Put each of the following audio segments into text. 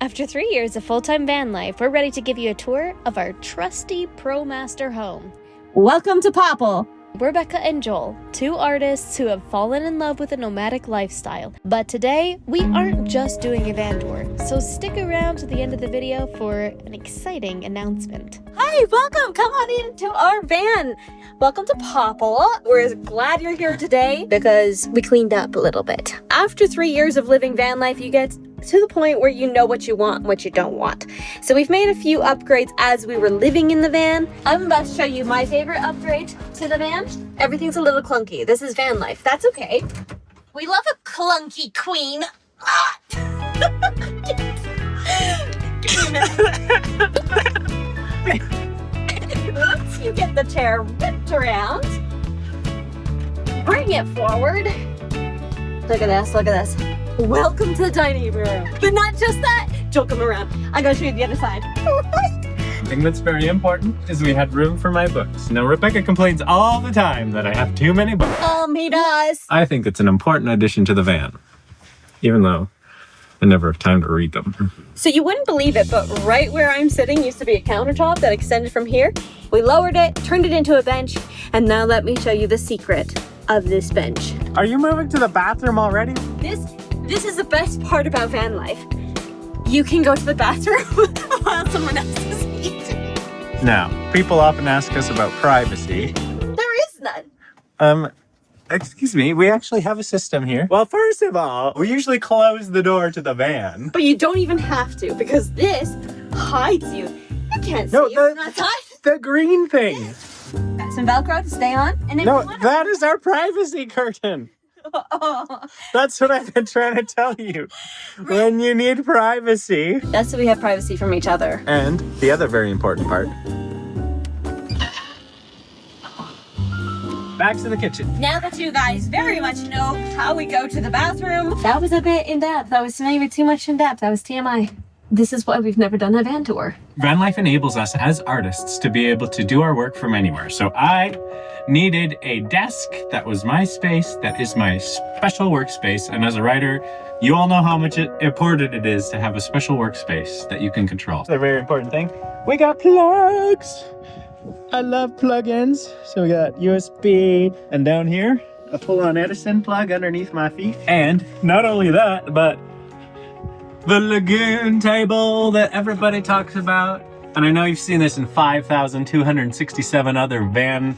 After 3 years of full-time van life, we're ready to give you a tour of our trusty ProMaster home. Welcome to Popple. We're Becca and Joel, two artists who have fallen in love with a nomadic lifestyle. But today, we aren't just doing a van tour, so stick around to the end of the video for an exciting announcement. Hi, welcome. Come on into our van. Welcome to Popple. We're glad you're here today because we cleaned up a little bit. After 3 years of living van life, you get to the point where you know what you want and what you don't want. So we've made a few upgrades as we were living in the van. I'm about to show you my favorite upgrade to the van. Everything's a little clunky. This is van life. That's okay. We love a clunky queen. Once you get the chair whipped around, bring it forward. Look at this, look at this. Welcome to the dining room. But not just that. Joel, come around. I gotta show you the other side. The thing that's very important is we had room for my books. Now, Rebecca complains all the time that I have too many books. He does. I think it's an important addition to the van, even though I never have time to read them. So you wouldn't believe it, but right where I'm sitting used to be a countertop that extended from here. We lowered it, turned it into a bench, and now let me show you the secret of this bench. Are you moving to the bathroom already? This is the best part about van life. You can go to the bathroom while someone else is eating. Now, people often ask us about privacy. There is none. Excuse me, we actually have a system here. Well, first of all, we usually close the door to the van. But you don't even have to because this hides you. You can't see you outside. The green thing. Got some Velcro to stay on. And No, that is our privacy curtain. That's what I've been trying to tell you. When you need privacy. That's so we have privacy from each other. And the other very important part. Back to the kitchen. Now that you guys very much know how we go to the bathroom. That was a bit in depth. That was maybe too much in depth. That was TMI. This is why we've never done a van tour. Van life enables us as artists to be able to do our work from anywhere. So I needed a desk that was my space, that is my special workspace. And as a writer, you all know how much important it is to have a special workspace that you can control. It's a very important thing. We got plugs. I love plugins. So we got USB, and down here, a full-on Edison plug underneath my feet. And not only that, but the lagoon table that everybody talks about. And I know you've seen this in 5,267 other van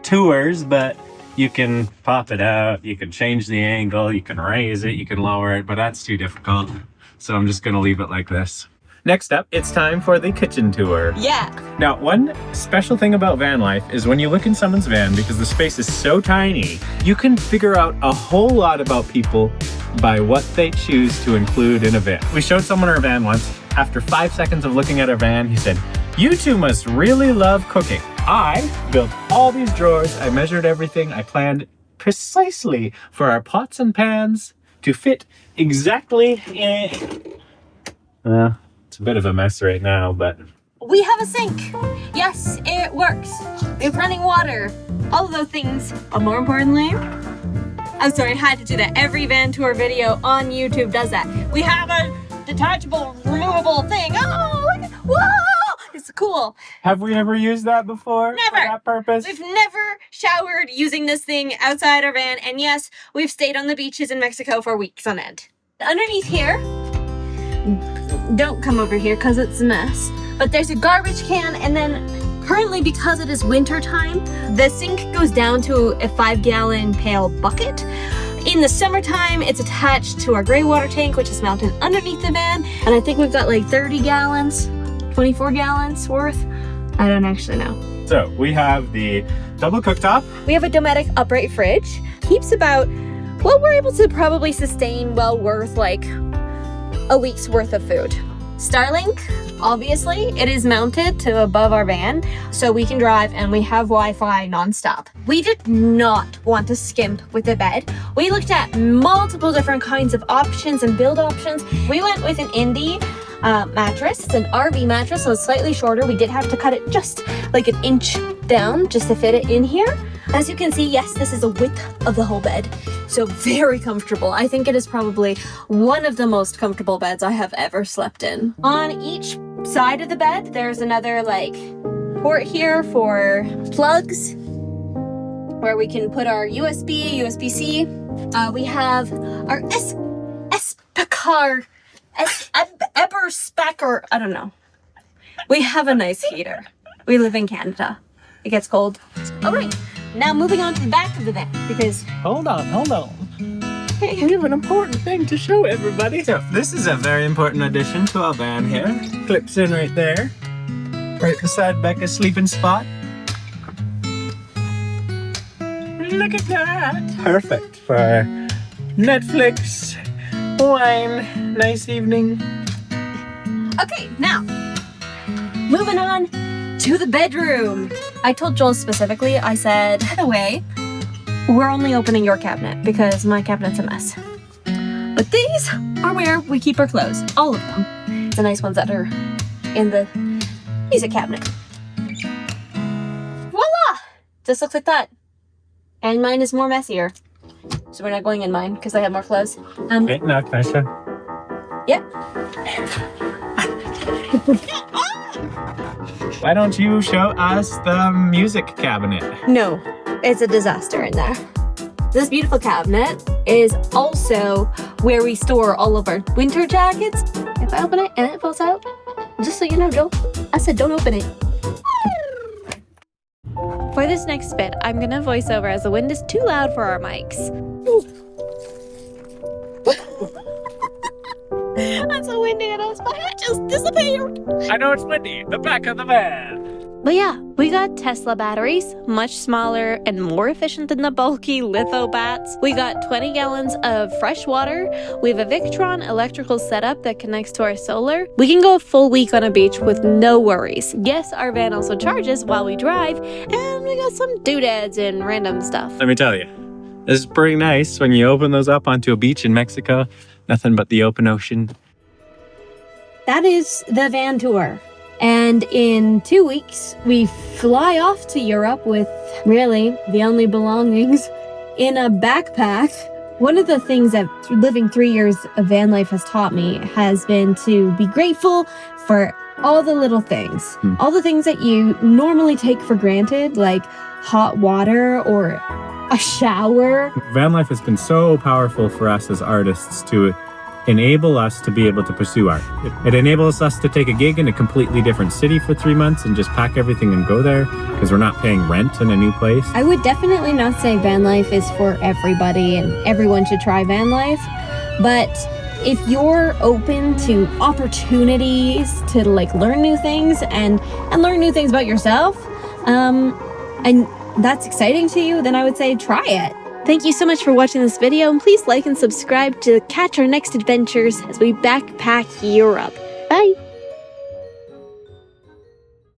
tours, but you can pop it out, you can change the angle, you can raise it, you can lower it, but that's too difficult. So I'm just gonna leave it like this. Next up, it's time for the kitchen tour. Yeah. Now, one special thing about van life is when you look in someone's van, because the space is so tiny, you can figure out a whole lot about people by what they choose to include in a van. We showed someone our van once. After 5 seconds of looking at our van, he said, "You two must really love cooking." I built all these drawers, I measured everything, I planned precisely for our pots and pans to fit exactly in. It's a bit of a mess right now, but We have a sink. Yes, it works. We have running water. All of those things. But more importantly, I'm sorry, I had to do that. Every van tour video on YouTube does that. We have a detachable, removable thing. Oh, look at, whoa! It's cool. have we ever used that before? Never. For that purpose? We've never showered using this thing outside our van. And yes, we've stayed on the beaches in Mexico for weeks on end. Underneath here, don't come over here because it's a mess. But there's a garbage can, and then currently, because it is winter time, the sink goes down to a 5-gallon pail bucket. In the summertime, it's attached to our gray water tank, which is mounted underneath the van. And I think we've got like 30 gallons, 24 gallons worth. I don't actually know. So we have the double cooktop. We have a Dometic upright fridge. Keeps about, well, we're able to probably sustain well worth like a week's worth of food. Starlink, obviously, it is mounted to above our van, so we can drive and we have Wi-Fi nonstop. We did not want to skimp with the bed. We looked at multiple different kinds of options and build options. We went with an Indie mattress. It's an RV mattress, so it's slightly shorter. We did have to cut it just like an inch down just to fit it in here. As you can see, yes, this is the width of the whole bed. So very comfortable. I think it is probably one of the most comfortable beds I have ever slept in. On each side of the bed, there's another like port here for plugs where we can put our USB, USB-C. We have our Eberspacker, I don't know. We have a nice heater. We live in Canada. It gets cold. All right, now moving on to the back of the van because... Hold on. Hey, we have an important thing to show everybody. So this is a very important addition to our van here. Clips in right there. Right beside Becca's sleeping spot. Look at that. Perfect for Netflix, wine, nice evening. Okay, now, moving on to the bedroom. I told Joel specifically, I said, by the way, we're only opening your cabinet because my cabinet's a mess. But these are where we keep our clothes, all of them. The nice ones that are in the music cabinet. Voila! Just looks like that. And mine is more messier. So we're not going in mine because I have more clothes. Okay, now can I show? Yep. Why don't you show us the music cabinet? No, it's a disaster in there. This beautiful cabinet is also where we store all of our winter jackets. If I open it and it falls out, just so you know, Joel, I said don't open it. For this next bit, I'm gonna voice over as the wind is too loud for our mics. It's so windy at us, my hat just disappeared. I know it's windy. The back of the van. But yeah, we got Tesla batteries, much smaller and more efficient than the bulky litho bats. We got 20 gallons of fresh water. We have a Victron electrical setup that connects to our solar. We can go a full week on a beach with no worries. Yes, our van also charges while we drive, and we got some doodads and random stuff. Let me tell you, this is pretty nice when you open those up onto a beach in Mexico. Nothing but the open ocean. That is the van tour. And in 2 weeks, we fly off to Europe with really the only belongings in a backpack. One of the things that living 3 years of van life has taught me has been to be grateful for all the little things. All the things that you normally take for granted, like hot water or a shower. Van life has been so powerful for us as artists to enable us to be able to pursue art. It enables us to take a gig in a completely different city for 3 months and just pack everything and go there because we're not paying rent in a new place. I would definitely not say van life is for everybody and everyone should try van life, but if you're open to opportunities to like learn new things and learn new things about yourself, and that's exciting to you, then I would say try it. Thank you so much for watching this video, and please like and subscribe to catch our next adventures as we backpack Europe. Bye!